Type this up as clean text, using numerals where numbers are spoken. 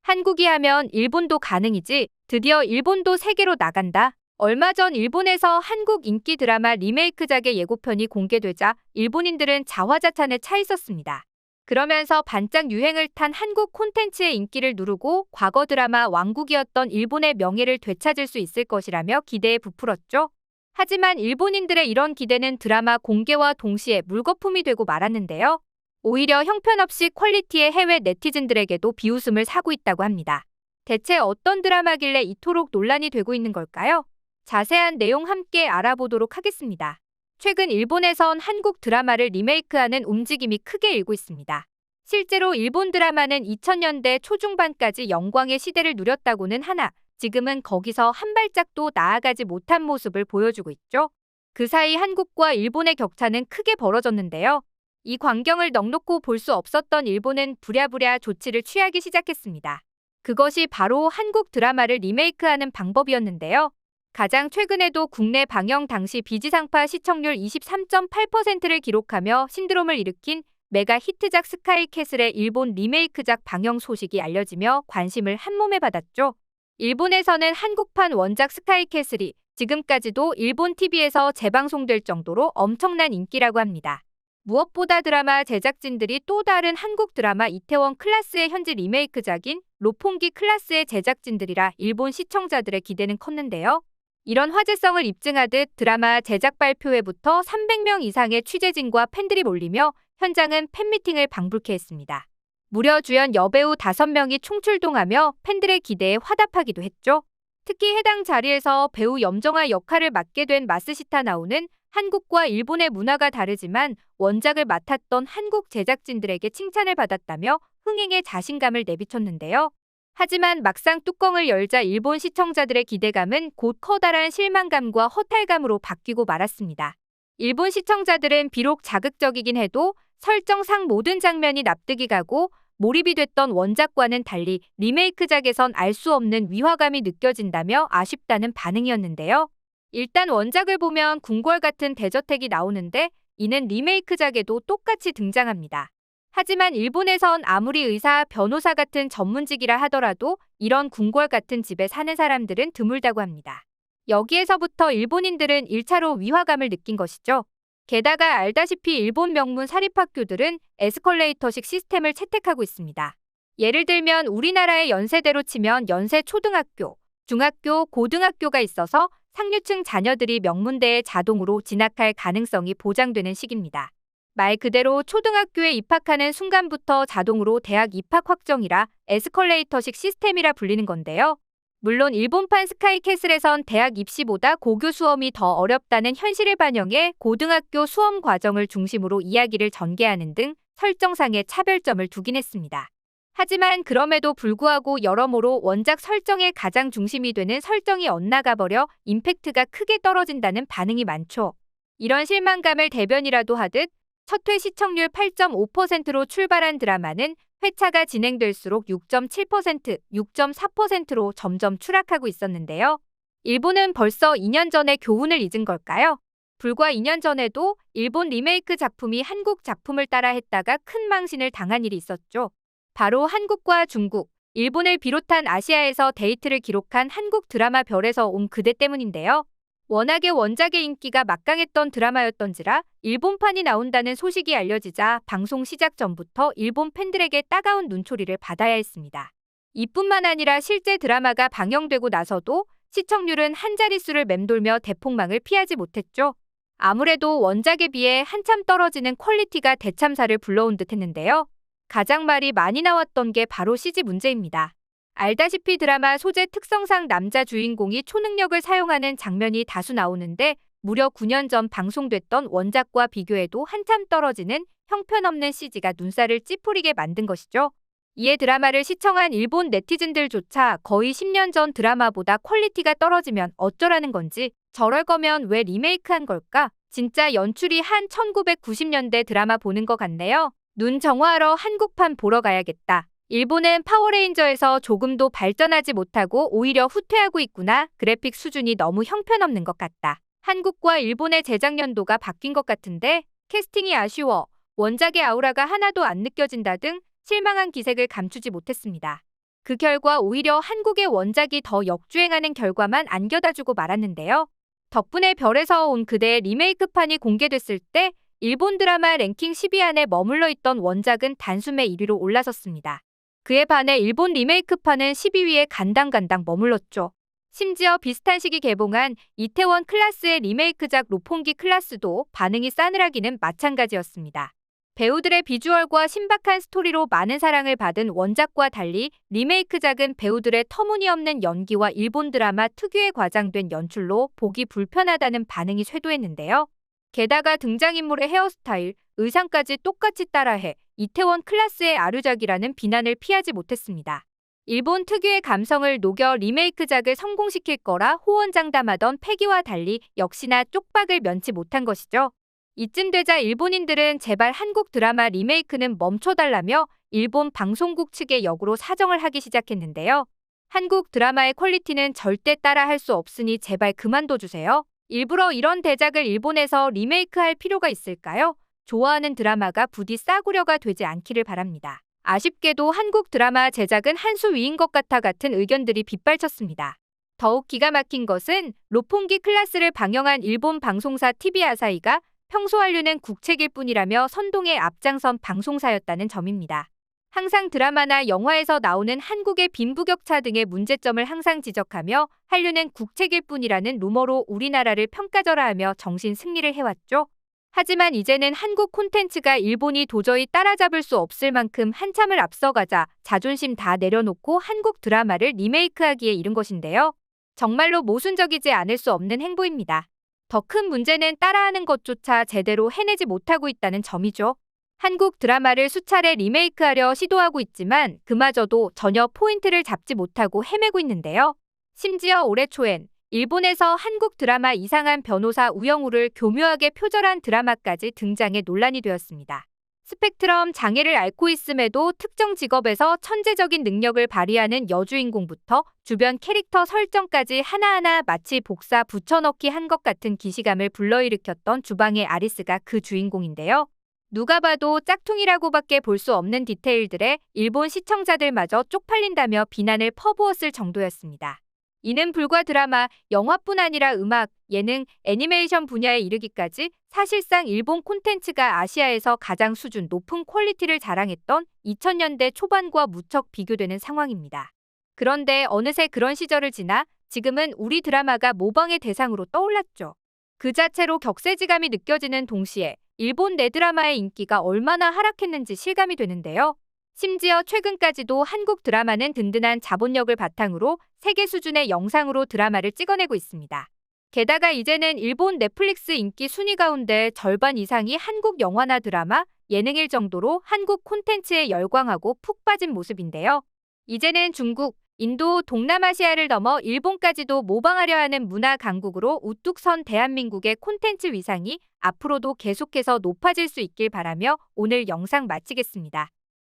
한국이 하면 일본도 가능이지. 드디어 일본도 세계로 나간다. 얼마 전 일본에서 한국 인기 드라마 리메이크작의 예고편이 공개되자 일본인들은 자화자찬에 차 있었습니다. 그러면서 반짝 유행을 탄 한국 콘텐츠의 인기를 누르고 과거 드라마 왕국이었던 일본의 명예를 되찾을 수 있을 것이라며 기대에 부풀었죠. 하지만 일본인들의 이런 기대는 드라마 공개와 동시에 물거품이 되고 말았는데요. 오히려 형편없이 퀄리티의 해외 네티즌들에게도 비웃음을 사고 있다고 합니다. 대체 어떤 드라마길래 이토록 논란이 되고 있는 걸까요? 자세한 내용 함께 알아보도록 하겠습니다. 최근 일본에선 한국 드라마를 리메이크하는 움직임이 크게 일고 있습니다. 실제로 일본 드라마는 2000년대 초중반까지 영광의 시대를 누렸다고는 하나 지금은 거기서 한 발짝도 나아가지 못한 모습을 보여주고 있죠. 그 사이 한국과 일본의 격차는 크게 벌어졌는데요. 이 광경을 넋놓고 볼 수 없었던 일본은 부랴부랴 조치를 취하기 시작했습니다. 그것이 바로 한국 드라마를 리메이크하는 방법이었는데요. 가장 최근에도 국내 방영 당시 비지상파 시청률 23.8%를 기록하며 신드롬을 일으킨 메가 히트작 스카이캐슬의 일본 리메이크작 방영 소식이 알려지며 관심을 한몸에 받았죠. 일본에서는 한국판 원작 스카이캐슬이 지금까지도 일본 TV에서 재방송될 정도로 엄청난 인기라고 합니다. 무엇보다 드라마 제작진들이 또 다른 한국 드라마 이태원 클라스의 현지 리메이크작인 로폰기 클라스의 제작진들이라 일본 시청자들의 기대는 컸는데요. 이런 화제성을 입증하듯 드라마 제작 발표회부터 300명 이상의 취재진과 팬들이 몰리며 현장은 팬미팅을 방불케 했습니다. 무려 주연 여배우 5명이 총출동하며 팬들의 기대에 화답하기도 했죠. 특히 해당 자리에서 배우 염정아 역할을 맡게 된 마스시타 나오는 한국과 일본의 문화가 다르지만 원작을 맡았던 한국 제작진들에게 칭찬을 받았다며 흥행에 자신감을 내비쳤는데요. 하지만 막상 뚜껑을 열자 일본 시청자들의 기대감은 곧 커다란 실망감과 허탈감으로 바뀌고 말았습니다. 일본 시청자들은 비록 자극적이긴 해도 설정상 모든 장면이 납득이 가고 몰입이 됐던 원작과는 달리 리메이크작에선 알 수 없는 위화감이 느껴진다며 아쉽다는 반응이었는데요. 일단 원작을 보면 궁궐 같은 대저택이 나오는데 이는 리메이크작에도 똑같이 등장합니다. 하지만 일본에선 아무리 의사, 변호사 같은 전문직이라 하더라도 이런 궁궐 같은 집에 사는 사람들은 드물다고 합니다. 여기에서부터 일본인들은 1차로 위화감을 느낀 것이죠. 게다가 알다시피 일본 명문 사립학교들은 에스컬레이터식 시스템을 채택하고 있습니다. 예를 들면 우리나라의 연세대로 치면 연세 초등학교, 중학교, 고등학교가 있어서 상류층 자녀들이 명문대에 자동으로 진학할 가능성이 보장되는 식입니다. 말 그대로 초등학교에 입학하는 순간부터 자동으로 대학 입학 확정이라 에스컬레이터식 시스템이라 불리는 건데요. 물론 일본판 스카이캐슬에선 대학 입시보다 고교 수험이 더 어렵다는 현실을 반영해 고등학교 수험 과정을 중심으로 이야기를 전개하는 등 설정상의 차별점을 두긴 했습니다. 하지만 그럼에도 불구하고 여러모로 원작 설정의 가장 중심이 되는 설정이 엇나가버려 임팩트가 크게 떨어진다는 반응이 많죠. 이런 실망감을 대변이라도 하듯 첫 회 시청률 8.5%로 출발한 드라마는 회차가 진행될수록 6.7%, 6.4%로 점점 추락하고 있었는데요. 일본은 벌써 2년 전에 교훈을 잊은 걸까요? 불과 2년 전에도 일본 리메이크 작품이 한국 작품을 따라 했다가 큰 망신을 당한 일이 있었죠. 바로 한국과 중국, 일본을 비롯한 아시아에서 데이트를 기록한 한국 드라마 별에서 온 그대 때문인데요. 워낙에 원작의 인기가 막강했던 드라마였던지라 일본판이 나온다는 소식이 알려지자 방송 시작 전부터 일본 팬들에게 따가운 눈초리를 받아야 했습니다. 이뿐만 아니라 실제 드라마가 방영되고 나서도 시청률은 한 자릿수를 맴돌며 대폭망을 피하지 못했죠. 아무래도 원작에 비해 한참 떨어지는 퀄리티가 대참사를 불러온 듯 했는데요. 가장 말이 많이 나왔던 게 바로 CG 문제입니다. 알다시피 드라마 소재 특성상 남자 주인공이 초능력을 사용하는 장면이 다수 나오는데 무려 9년 전 방송됐던 원작과 비교해도 한참 떨어지는 형편없는 CG가 눈살을 찌푸리게 만든 것이죠. 이에 드라마를 시청한 일본 네티즌들조차 거의 10년 전 드라마보다 퀄리티가 떨어지면 어쩌라는 건지 저럴 거면 왜 리메이크한 걸까? 진짜 연출이 한 1990년대 드라마 보는 것 같네요. 눈 정화하러 한국판 보러 가야겠다. 일본은 파워레인저에서 조금도 발전하지 못하고 오히려 후퇴하고 있구나. 그래픽 수준이 너무 형편없는 것 같다. 한국과 일본의 제작 연도가 바뀐 것 같은데 캐스팅이 아쉬워. 원작의 아우라가 하나도 안 느껴진다 등 실망한 기색을 감추지 못했습니다. 그 결과 오히려 한국의 원작이 더 역주행하는 결과만 안겨다주고 말았는데요. 덕분에 별에서 온 그대의 리메이크판이 공개됐을 때 일본 드라마 랭킹 10위 안에 머물러 있던 원작은 단숨에 1위로 올라섰습니다. 그에 반해 일본 리메이크판은 12위에 간당간당 머물렀죠. 심지어 비슷한 시기 개봉한 이태원 클라스의 리메이크작 로폰기 클라스도 반응이 싸늘하기는 마찬가지였습니다. 배우들의 비주얼과 신박한 스토리로 많은 사랑을 받은 원작과 달리 리메이크작은 배우들의 터무니없는 연기와 일본 드라마 특유의 과장된 연출로 보기 불편하다는 반응이 쇄도했는데요. 게다가 등장인물의 헤어스타일, 의상까지 똑같이 따라해 이태원 클라스의 아류작이라는 비난을 피하지 못했습니다. 일본 특유의 감성을 녹여 리메이크작을 성공시킬 거라 호언장담하던 패기와 달리 역시나 쪽박을 면치 못한 것이죠. 이쯤 되자 일본인들은 제발 한국 드라마 리메이크는 멈춰달라며 일본 방송국 측의 역으로 사정을 하기 시작했는데요. 한국 드라마의 퀄리티는 절대 따라할 수 없으니 제발 그만둬주세요. 일부러 이런 대작을 일본에서 리메이크할 필요가 있을까요? 좋아하는 드라마가 부디 싸구려가 되지 않기를 바랍니다. 아쉽게도 한국 드라마 제작은 한 수 위인 것 같은 의견들이 빗발쳤습니다. 더욱 기가 막힌 것은 로폰기 클라스를 방영한 일본 방송사 TV 아사히가 평소 한류는 국책일 뿐이라며 선동에 앞장선 방송사였다는 점입니다. 항상 드라마나 영화에서 나오는 한국의 빈부격차 등의 문제점을 항상 지적하며 한류는 국책일 뿐이라는 루머로 우리나라를 평가절하하며 정신 승리를 해왔죠. 하지만 이제는 한국 콘텐츠가 일본이 도저히 따라잡을 수 없을 만큼 한참을 앞서가자 자존심 다 내려놓고 한국 드라마를 리메이크하기에 이른 것인데요. 정말로 모순적이지 않을 수 없는 행보입니다. 더 큰 문제는 따라하는 것조차 제대로 해내지 못하고 있다는 점이죠. 한국 드라마를 수차례 리메이크하려 시도하고 있지만 그마저도 전혀 포인트를 잡지 못하고 헤매고 있는데요. 심지어 올해 초엔 일본에서 한국 드라마 이상한 변호사 우영우를 교묘하게 표절한 드라마까지 등장해 논란이 되었습니다. 스펙트럼 장애를 앓고 있음에도 특정 직업에서 천재적인 능력을 발휘하는 여주인공부터 주변 캐릭터 설정까지 하나하나 마치 복사 붙여넣기 한 것 같은 기시감을 불러일으켰던 주방의 아리스가 그 주인공인데요. 누가 봐도 짝퉁이라고밖에 볼 수 없는 디테일들에 일본 시청자들마저 쪽팔린다며 비난을 퍼부었을 정도였습니다. 이는 불과 드라마, 영화뿐 아니라 음악, 예능, 애니메이션 분야에 이르기까지 사실상 일본 콘텐츠가 아시아에서 가장 수준 높은 퀄리티를 자랑했던 2000년대 초반과 무척 비교되는 상황입니다. 그런데 어느새 그런 시절을 지나 지금은 우리 드라마가 모방의 대상으로 떠올랐죠. 그 자체로 격세지감이 느껴지는 동시에 일본 내 드라마의 인기가 얼마나 하락했는지 실감이 되는데요. 심지어 최근까지도 한국 드라마는 든든한 자본력을 바탕으로 세계 수준의 영상으로 드라마를 찍어내고 있습니다. 게다가 이제는 일본 넷플릭스 인기 순위 가운데 절반 이상이 한국 영화나 드라마, 예능일 정도로 한국 콘텐츠에 열광하고 푹 빠진 모습인데요. 이제는 중국, 인도, 동남아시아를 넘어 일본까지도 모방하려 하는 문화 강국으로 우뚝 선 대한민국의 콘텐츠 위상이 앞으로도 계속해서 높아질 수 있길 바라며 오늘 영상 마치겠습니다.